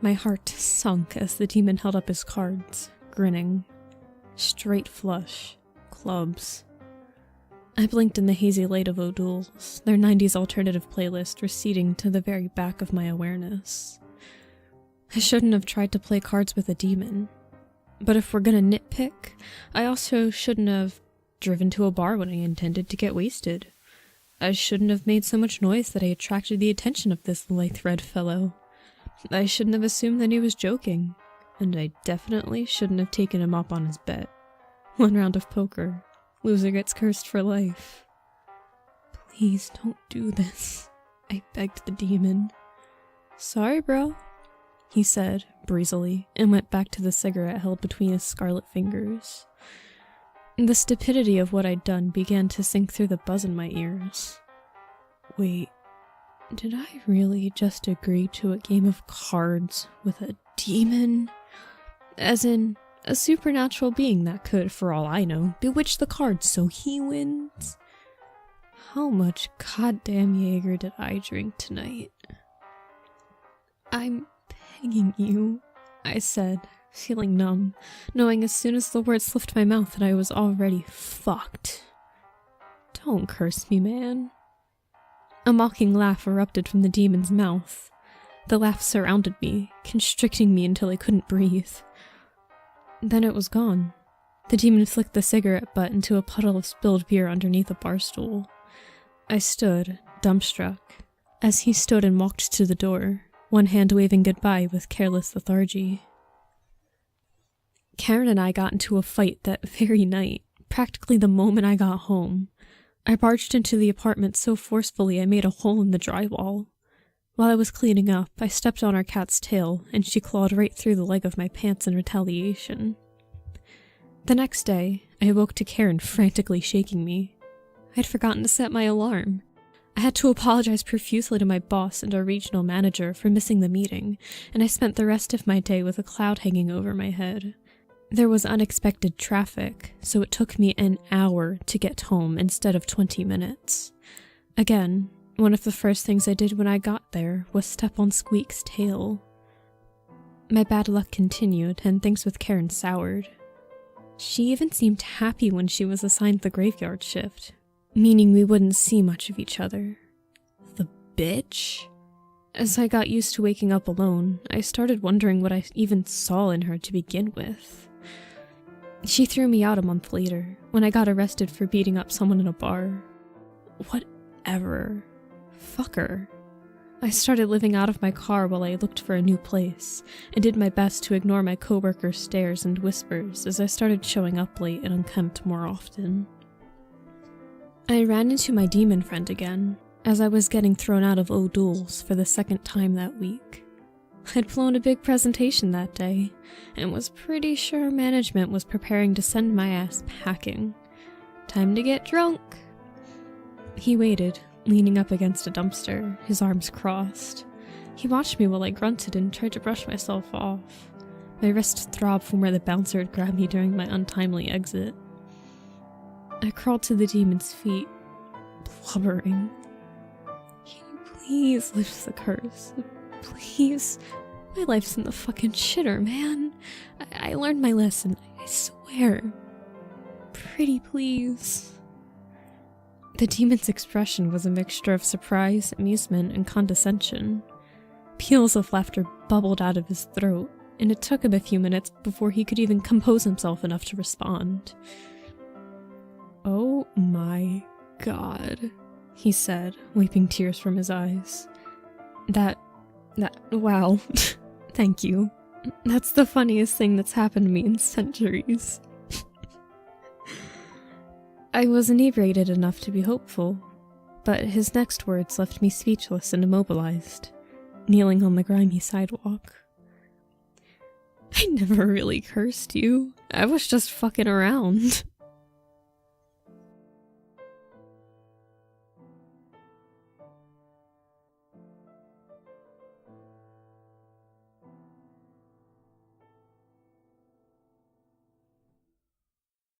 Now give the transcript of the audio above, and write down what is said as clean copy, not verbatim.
My heart sunk as the demon held up his cards, grinning. Straight flush. Clubs. I blinked in the hazy light of O'Doul's, their 90s alternative playlist receding to the very back of my awareness. I shouldn't have tried to play cards with a demon. But if we're gonna nitpick, I also shouldn't have driven to a bar when I intended to get wasted. I shouldn't have made so much noise that I attracted the attention of this lithe red fellow. I shouldn't have assumed that he was joking. And I definitely shouldn't have taken him up on his bet. 1 round of poker. Loser gets cursed for life. Please don't do this, I begged the demon. Sorry, bro, he said, breezily, and went back to the cigarette held between his scarlet fingers. The stupidity of what I'd done began to sink through the buzz in my ears. Wait, did I really just agree to a game of cards with a demon? As in, a supernatural being that could, for all I know, bewitch the cards so he wins? How much goddamn Jaeger did I drink tonight? I'm begging you, I said, feeling numb, knowing as soon as the words left my mouth that I was already fucked. Don't curse me, man. A mocking laugh erupted from the demon's mouth. The laugh surrounded me, constricting me until I couldn't breathe. Then it was gone. The demon flicked the cigarette butt into a puddle of spilled beer underneath a bar stool. I stood, dumbstruck, as he stood and walked to the door, one hand waving goodbye with careless lethargy. Karen and I got into a fight that very night, practically the moment I got home. I barged into the apartment so forcefully I made a hole in the drywall. While I was cleaning up, I stepped on our cat's tail, and she clawed right through the leg of my pants in retaliation. The next day, I awoke to Karen frantically shaking me. I'd forgotten to set my alarm. I had to apologize profusely to my boss and our regional manager for missing the meeting, and I spent the rest of my day with a cloud hanging over my head. There was unexpected traffic, so it took me an hour to get home instead of 20 minutes. Again, one of the first things I did when I got there was step on Squeak's tail. My bad luck continued, and things with Karen soured. She even seemed happy when she was assigned the graveyard shift, meaning we wouldn't see much of each other. The bitch? As I got used to waking up alone, I started wondering what I even saw in her to begin with. She threw me out a month later, when I got arrested for beating up someone in a bar. Whatever. Fuck her. I started living out of my car while I looked for a new place, and did my best to ignore my coworkers' stares and whispers as I started showing up late and unkempt more often. I ran into my demon friend again, as I was getting thrown out of O'Doul's for the second time that week. I'd flown a big presentation that day, and was pretty sure management was preparing to send my ass packing. Time to get drunk. He waited, leaning up against a dumpster, his arms crossed. He watched me while I grunted and tried to brush myself off. My wrist throbbed from where the bouncer had grabbed me during my untimely exit. I crawled to the demon's feet, blubbering. Can you please lift the curse? Please? My life's in the fucking shitter, man. I learned my lesson, I swear. Pretty please. The demon's expression was a mixture of surprise, amusement, and condescension. Peals of laughter bubbled out of his throat, and it took him a few minutes before he could even compose himself enough to respond. Oh my god, he said, wiping tears from his eyes. Wow, thank you. That's the funniest thing that's happened to me in centuries. I was inebriated enough to be hopeful, but his next words left me speechless and immobilized, kneeling on the grimy sidewalk. I never really cursed you. I was just fucking around.